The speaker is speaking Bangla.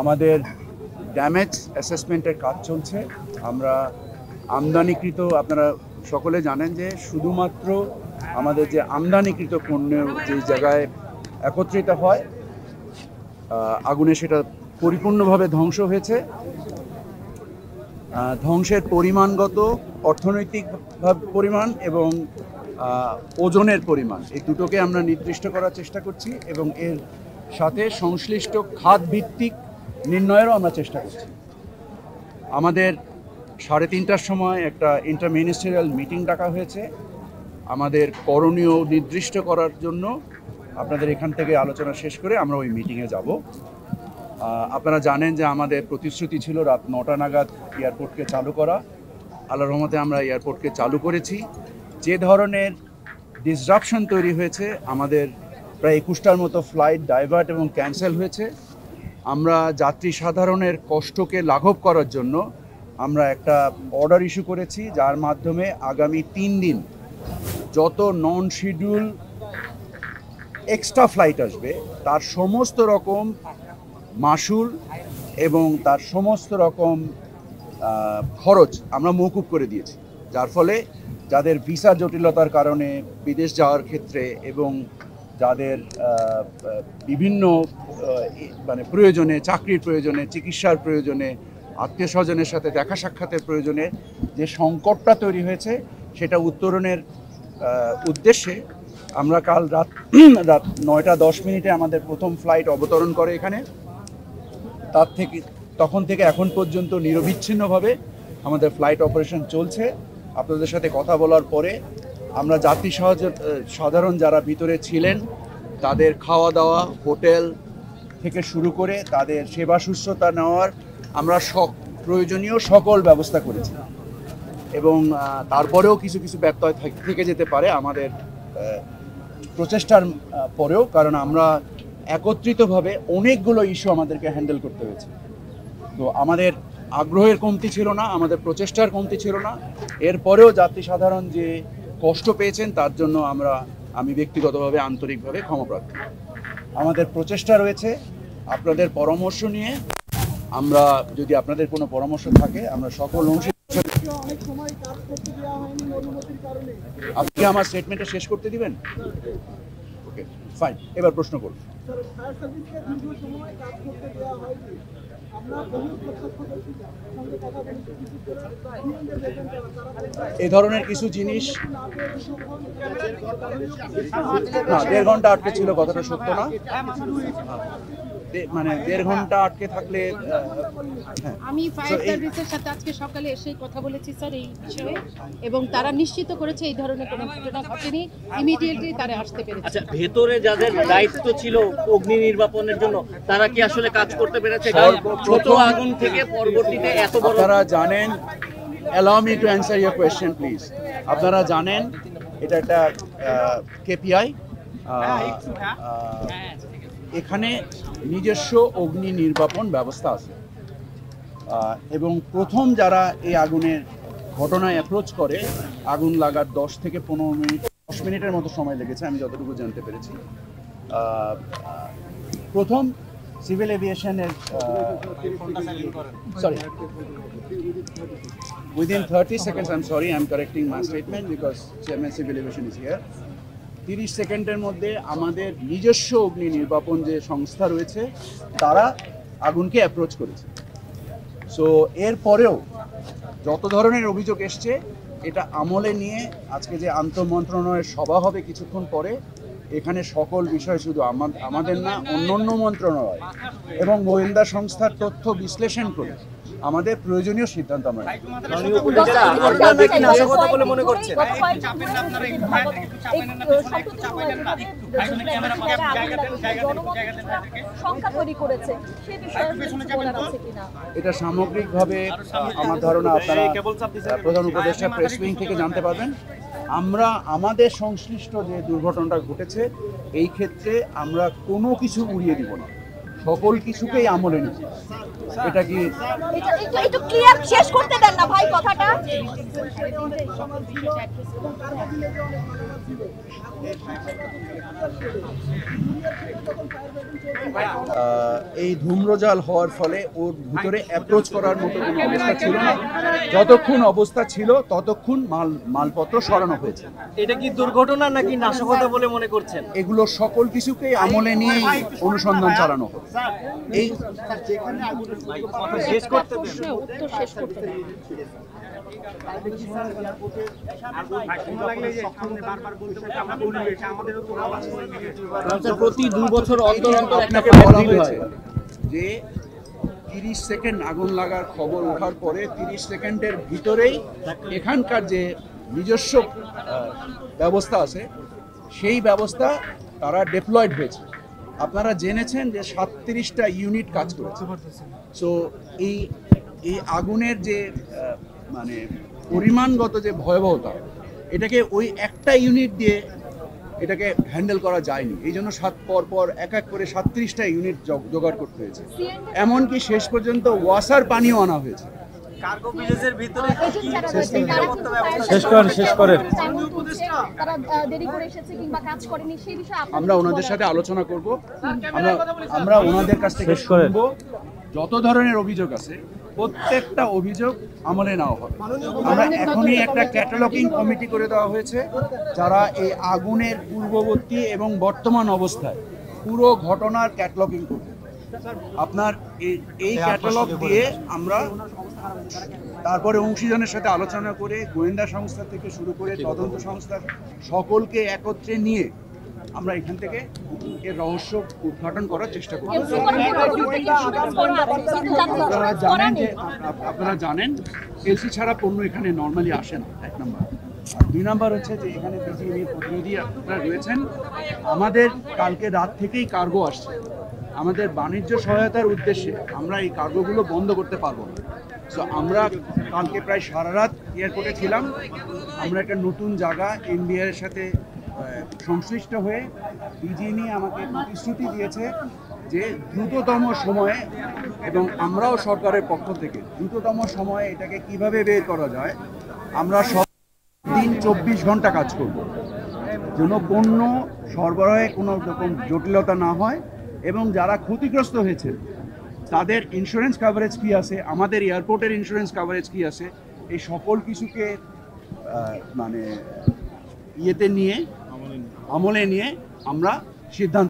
আমাদের ড্যামেজ অ্যাসেসমেন্টের কাজ চলছে। আমরা আমদানিকৃত, আপনারা সকলে জানেন যে শুধুমাত্র আমাদের যে আমদানিকৃত পণ্য যে জায়গায় একত্রিত হয় আগুনে সেটা পরিপূর্ণভাবে ধ্বংস হয়েছে। ধ্বংসের পরিমাণগত, অর্থনৈতিক পরিমাণ এবং ওজনের পরিমাণ, এই দুটোকে আমরা নির্দিষ্ট করার চেষ্টা করছি এবং এর সাথে সংশ্লিষ্ট খাত ভিত্তিক নির্ণয়েরও আমরা চেষ্টা করছি। আমাদের 3:30টার সময় একটা ইন্টারমিনিস্ট্রিয়াল মিটিং ডাকা হয়েছে আমাদের করণীয় নির্দিষ্ট করার জন্য। আপনাদের এখান থেকে আলোচনা শেষ করে আমরা ওই মিটিংয়ে যাব। আপনারা জানেন যে আমাদের প্রতিশ্রুতি ছিল রাত 9টা নাগাদ এয়ারপোর্টকে চালু করা। আল্লাহর রহমতে আমরা এয়ারপোর্টকে চালু করেছি। যে ধরনের ডিসরাপশন তৈরি হয়েছে, আমাদের প্রায় 21টার মতো ফ্লাইট ডাইভার্ট এবং ক্যান্সেল হয়েছে। আমরা যাত্রী সাধারণের কষ্টকে লাঘব করার জন্য আমরা একটা অর্ডার ইস্যু করেছি, যার মাধ্যমে আগামী 3 দিন যত নন শিডিউল এক্সট্রা ফ্লাইট আসবে তার সমস্ত রকম মাশুল এবং তার সমস্ত রকম খরচ আমরা মওকুফ করে দিয়েছি, যার ফলে যাদের ভিসা জটিলতার কারণে বিদেশ যাওয়ার ক্ষেত্রে এবং যাদের বিভিন্ন প্রয়োজনে, চাকরির প্রয়োজনে, চিকিৎসার প্রয়োজনে, আত্মীয় স্বজনের সাথে দেখা সাক্ষাতের প্রয়োজনে যে সংকটটা তৈরি হয়েছে সেটা উত্তরণের উদ্দেশ্যে আমরা কাল রাত 9টা 10 আমাদের প্রথম ফ্লাইট অবতরণ করে এখানে। তখন থেকে এখন পর্যন্ত নিরবিচ্ছিন্নভাবে আমাদের ফ্লাইট অপারেশন চলছে। আপনাদের সাথে কথা বলার পরে আমরা যাত্রী সাধারণ যারা ভিতরে ছিলেন তাদের খাওয়া দাওয়া, হোটেল থেকে শুরু করে তাদের সেবা শুশ্রূষা নেওয়ার আমরা প্রয়োজনীয় সকল ব্যবস্থা করেছি এবং তারপরেও কিছু কিছু ব্যত্যয় থেকে যেতে পারে আমাদের প্রচেষ্টার পরেও, কারণ আমরা একত্রিতভাবে অনেকগুলো ইস্যু আমাদেরকে হ্যান্ডেল করতে হয়েছে। তো আমাদের আগ্রহের কমতি ছিল না, আমাদের প্রচেষ্টার কমতি ছিল না। এরপরেও যাত্রী সাধারণ যে কষ্ট পেয়েছেন তার জন্য আমি ব্যক্তিগতভাবে আন্তরিকভাবে ক্ষমাপ্রার্থী। আমাদের প্রচেষ্টা রয়েছে আপনাদের পরামর্শ নিয়ে। আমরা যদি আপনাদের কোনো পরামর্শ থাকে আমরা সকল আপনি আমার স্টেটমেন্টটা শেষ করতে দিবেন? ওকে, ফাইন, এবার প্রশ্ন করুন। এই ধরনের কিছু জিনিস না, 1.5 ঘন্টা আটকে ছিল, কথাটা সত্য না। মানে 1.5 ঘন্টা আটকে থাকলে আমি ফায়ার সার্ভিসের সাথে আজকে সকালে এসে কথা বলেছি স্যার এই বিষয়ে, এবং তারা নিশ্চিত করেছে এই ধরনের কোনো ঘটনা ঘটেনি। ইমিডিয়েটলি তারা আসতে পেরেছে। আচ্ছা, ভেতরে যাদের দায়িত্ব ছিল অগ্নি নির্বাপনের জন্য তারা কি আসলে কাজ করতে পেরেছে? ছোট আগুন থেকে পরবর্তীতে এত বড়, আপনারা জানেন, allow me to answer your question please. আপনারা জানেন এটা একটা কেপিআই, এখানে নিজস্ব অগ্নি নির্বাপন ব্যবস্থা আছে এবং প্রথম যারা এই আগুনের ঘটনায় অ্যাপ্রোচ করে, আগুন লাগার 10 থেকে 10 মিনিটের মতো সময় লেগেছে আমি যতটুকু জানতে পেরেছি। প্রথম civil এভিয়েশনের within 30 seconds, I'm sorry, I'm correcting my statement because Chairman Civil Aviation is here. 30 সেকেন্ডের মধ্যে আমাদের নিজস্ব অগ্নি নির্বাপন যে সংস্থা রয়েছে তারা আগুনকে অ্যাপ্রোচ করেছে। সো এরপরেও যত ধরনের অভিযোগ এসছে এটা আমলে নিয়ে আজকে যে আন্তঃমন্ত্রণালয়ের সভা হবে কিছুক্ষণ পরে, এখানে সকল বিষয় শুধু আমাদের না, অন্যান্য মন্ত্রণালয় এবং গোয়েন্দা সংস্থার তথ্য বিশ্লেষণ করে আমাদের প্রয়োজনীয় সিদ্ধান্ত আমরা এটা সামগ্রিকভাবে আমার ধারণা আপনারা প্রধান উপদেষ্টা প্রেস উইং থেকে জানতে পারবেন। আমরা আমাদের সংশ্লিষ্ট যে দুর্ঘটনাটা ঘটেছে এই ক্ষেত্রে আমরা কোনো কিছু উড়িয়ে দিব না, সকল কিছুকেই আমলে নিব। এটা কি একটু ক্লিয়ার শেষ করতে দেন না ভাই কথাটা? এই ধূম্রজাল হওয়ার ফলে ওর ভিতরে অ্যাপ্রোচ করার মতো কোনো অবস্থা ছিল না। যতক্ষণ অবস্থা ছিল ততক্ষণ মালপত্র সরানো হয়েছে। এটা কি দুর্ঘটনা নাকি নাশকতা বলে মনে করছেন? এগুলো সকল কিছুকেই আমলে নিয়ে অনুসন্ধান চালানো হবে। এই শেষ করতে প্রশ্নের উত্তর শেষ করতে দেন। প্রতি 2 বছর অন্তর অন্তর একটা আপনাকে ফায়ার বলা ড্রিল হয়েছে হয়। যে 30 সেকেন্ড আগুন লাগার খবর ওঠার পরে 30 সেকেন্ডের ভিতরেই এখানকার যে নিজস্ব ব্যবস্থা আছে সেই ব্যবস্থা তারা ডেপ্লয়েড হয়েছে। আপনারা জেনেছেন যে 37টা ইউনিট কাজ করেছে। সো এই আগুনের যে মানে পরিমাণগত যে ভয়াবহতা, এটাকে ওই একটা ইউনিট দিয়ে এটাকে হ্যান্ডেল করা যায়নি। এই জন্য পর এক এক করে 37টা ইউনিট জোগাড় করতে হয়েছে। এমনকি শেষ পর্যন্ত ওয়াসার পানিও আনা হয়েছে। কার্গো ভিলেজের ভিতরে শেষ করেন তারা দেরি করে এসেছে কিংবা কাজ করেনি সেই বিষয়ে আমরা ওনাদের সাথে আলোচনা করব। আমরা ওনাদের কাছ থেকে শুনবো যত ধরনের অভিযোগ আছে প্রত্যেকটা অভিযোগ আমলে নেওয়া হবে। আমরা এখনই একটা ক্যাটালগিং কমিটি করে দেওয়া হয়েছে যারা এই আগুনের পূর্ববর্তী এবং বর্তমান অবস্থায় পুরো ঘটনার ক্যাটালগিং করবে। আপনার এই ক্যাটালগ দিয়ে আমরা তারপরে অংশীজনের সাথে আলোচনা করে গোয়েন্দা সংস্থা থেকে শুরু করে তদন্ত সংস্থার সকলকে একত্রে নিয়ে আমরা এখান থেকে এর রহস্য উদ্ঘাটন করার চেষ্টা করব। আপনারা জানেন এলসি ছাড়া পণ্য এখানে নর্মালি আসে না, 1 নম্বর। আর 2 নম্বর হচ্ছে যে এখানে বিজিএমইর প্রতিনিধি আপনারা রয়েছেন। আমাদের কালকে রাত থেকেই কার্গো আসছে। আমাদের বাণিজ্য সহায়তার উদ্দেশ্যে আমরা এই কার্গোগুলো বন্ধ করতে পারবো না। সো আমরা কালকে প্রায় সারা রাত এয়ারপোর্টে ছিলাম। আমরা একটা নতুন জায়গা এনবিআর এর সাথে সংশ্লিষ্ট হয়ে বিজিএমই আমাকে প্রতিশ্রুতি দিয়েছে যে দ্রুততম সময়ে, এবং আমরাও সরকারের পক্ষ থেকে দ্রুততম সময়ে এটাকে কিভাবে বের করা যায় আমরা সব দিন 24 ঘন্টা কাজ করব, যেন পণ্য সরবরাহে কোনো রকম জটিলতা না হয় এবং যারা ক্ষতিগ্রস্ত হয়েছে তাদের ইন্স্যুরেন্স কাভারেজ কী আছে, আমাদের এয়ারপোর্টের ইন্স্যুরেন্স কাভারেজ কী আছে, এই সকল কিছুকে মানে আমলে নিয়ে আমরা সিদ্ধান্ত